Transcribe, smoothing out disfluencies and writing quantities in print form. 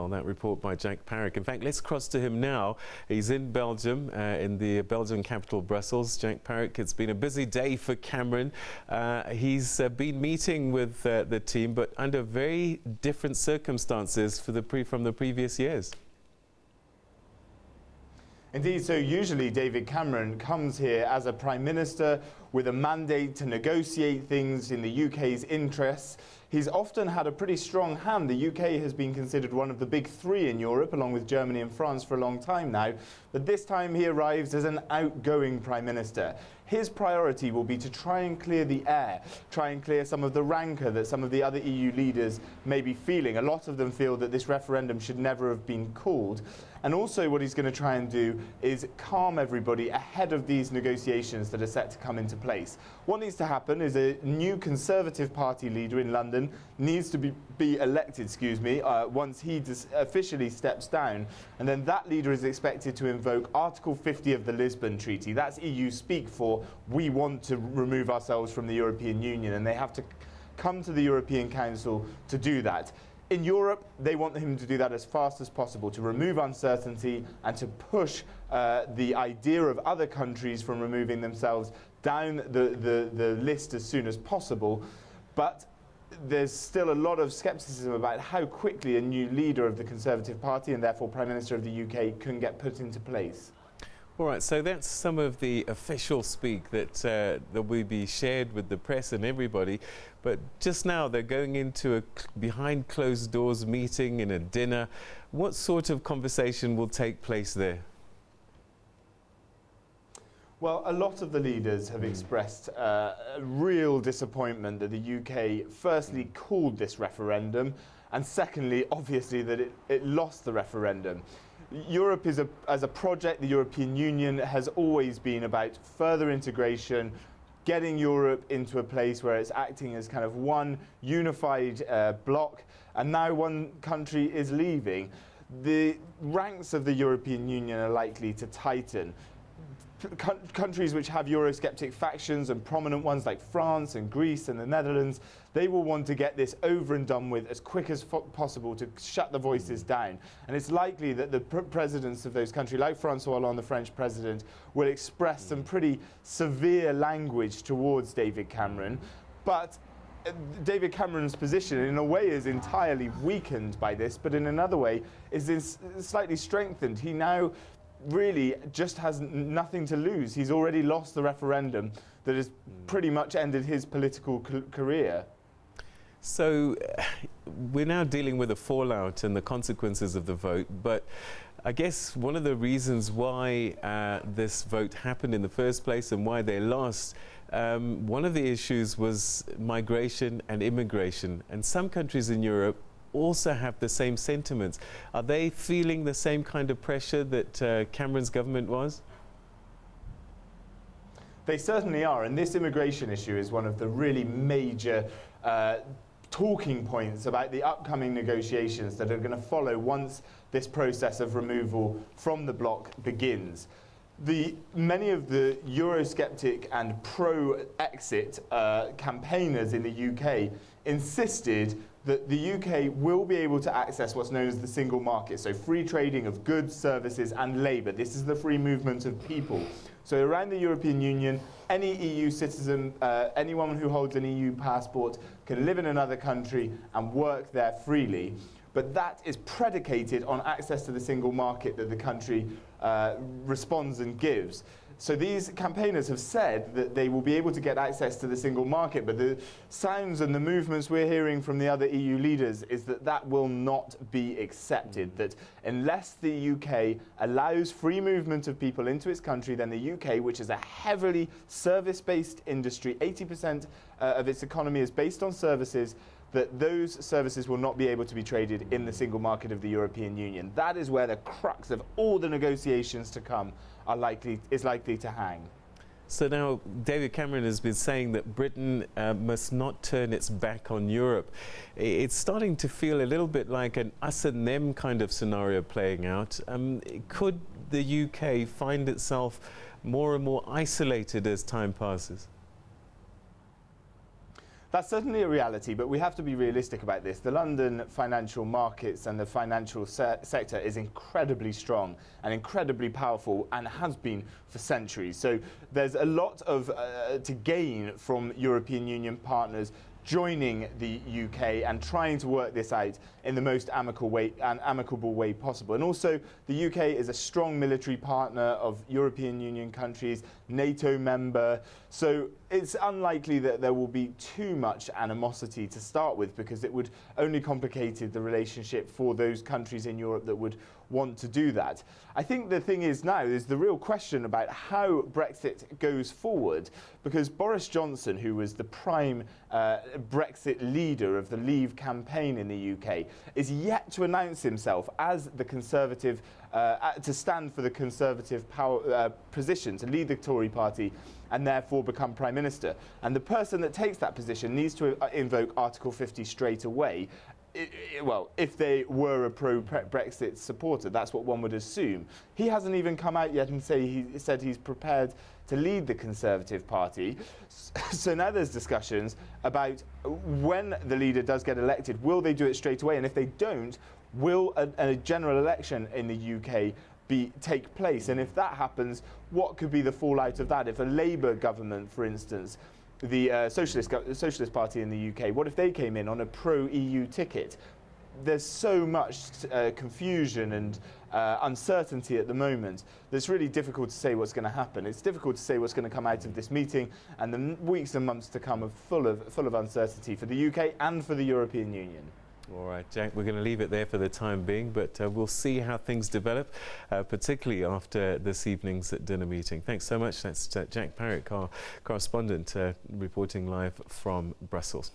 On that report by Parrock. In fact, let's cross to him now. He's in Belgium, in the Belgian capital, Brussels. Parrock, it's been a busy day for Cameron. He's been meeting with the team, but under very different circumstances from the previous years. Indeed, so usually David Cameron comes here as a Prime Minister with a mandate to negotiate things in the UK's interests. He's often had a pretty strong hand. The UK has been considered one of the big three in Europe, along with Germany and France, for a long time now. But this time he arrives as an outgoing Prime Minister. His priority will be to try and clear the air, try and clear some of the rancour that some of the other EU leaders may be feeling. A lot of them feel that this referendum should never have been called. And also what he's going to try and do is calm everybody ahead of these negotiations that are set to come into place. What needs to happen is a new Conservative Party leader in London needs to be elected, once he officially steps down. And then that leader is expected to invoke Article 50 of the Lisbon Treaty. That's EU speak for we want to remove ourselves from the European Union, and they have to come to the European Council to do that. In Europe, they want him to do that as fast as possible, to remove uncertainty and to push the idea of other countries from removing themselves down the list as soon as possible. But there's still a lot of scepticism about how quickly a new leader of the Conservative Party and therefore Prime Minister of the UK can get put into place. All right, so that's some of the official speak that will be shared with the press and everybody. But just now they're going into a behind closed doors meeting in a dinner. What sort of conversation will take place there? Well, a lot of the leaders have expressed real disappointment that the UK firstly called this referendum, and secondly, obviously, that it lost the referendum. Europe as a project, the European Union has always been about further integration, getting Europe into a place where it's acting as kind of one unified bloc, and now one country is leaving. The ranks of the European Union are likely to tighten. Countries which have Eurosceptic factions, and prominent ones like France and Greece and the Netherlands, they will want to get this over and done with as quick as possible to shut the voices down. And it's likely that the presidents of those countries, like François Hollande, the French president, will express some pretty severe language towards David Cameron. But David Cameron's position in a way is entirely weakened by this, but in another way is slightly strengthened. He now really just has nothing to lose. He's already lost the referendum that has pretty much ended his political career. So we're now dealing with the fallout and the consequences of the vote, but I guess one of the reasons why this vote happened in the first place and why they lost, one of the issues was migration and immigration, and some countries in Europe also have the same sentiments. Are they feeling the same kind of pressure that Cameron's government was? They certainly are, and this immigration issue is one of the really major talking points about the upcoming negotiations that are going to follow once this process of removal from the bloc begins. Many of the Eurosceptic and pro-exit campaigners in the UK insisted that the UK will be able to access what's known as the single market, so free trading of goods, services and labour. This is the free movement of people. So around the European Union, any EU citizen, anyone who holds an EU passport can live in another country and work there freely. But that is predicated on access to the single market that the country responds and gives. So these campaigners have said that they will be able to get access to the single market, but the sounds and the movements we're hearing from the other EU leaders is that that will not be accepted, that unless the UK allows free movement of people into its country, then the UK, which is a heavily service-based industry, 80% of its economy is based on services, that those services will not be able to be traded in the single market of the European Union. That is where the crux of all the negotiations to come is likely to hang. So now David Cameron has been saying that Britain must not turn its back on Europe. It's starting to feel a little bit like an us and them kind of scenario playing out. Could the UK find itself more and more isolated as time passes? That's certainly a reality, but we have to be realistic about this. The London financial markets and the financial sector is incredibly strong and incredibly powerful, and has been for centuries. So there's a lot of to gain from European Union partners joining the UK and trying to work this out in the most amicable way possible. And also, the UK is a strong military partner of European Union countries, NATO member, so it's unlikely that there will be too much animosity to start with, because it would only complicate the relationship for those countries in Europe that would want to do that. I think the thing is now is the real question about how Brexit goes forward, because Boris Johnson, who was the prime Brexit leader of the Leave campaign in the UK, is yet to announce himself as the Conservative, to stand for the Conservative position, to lead the Tory party and therefore become Prime Minister. And the person that takes that position needs to invoke Article 50 straight away. Well, if they were a pro-Brexit supporter, that's what one would assume. He hasn't even come out yet and said he's prepared to lead the Conservative Party. So now there's discussions about when the leader does get elected, will they do it straight away? And if they don't, will a general election in the UK take place? And if that happens, what could be the fallout of that? If a Labour government, for instance, the Socialist Party in the UK, what if they came in on a pro-EU ticket? There's so much confusion and uncertainty at the moment that it's really difficult to say what's going to happen. It's difficult to say what's going to come out of this meeting, and the weeks and months to come are full of uncertainty for the UK and for the European Union. All right, Jack, we're going to leave it there for the time being, but we'll see how things develop, particularly after this evening's dinner meeting. Thanks so much. That's Jack Parrock, our correspondent, reporting live from Brussels.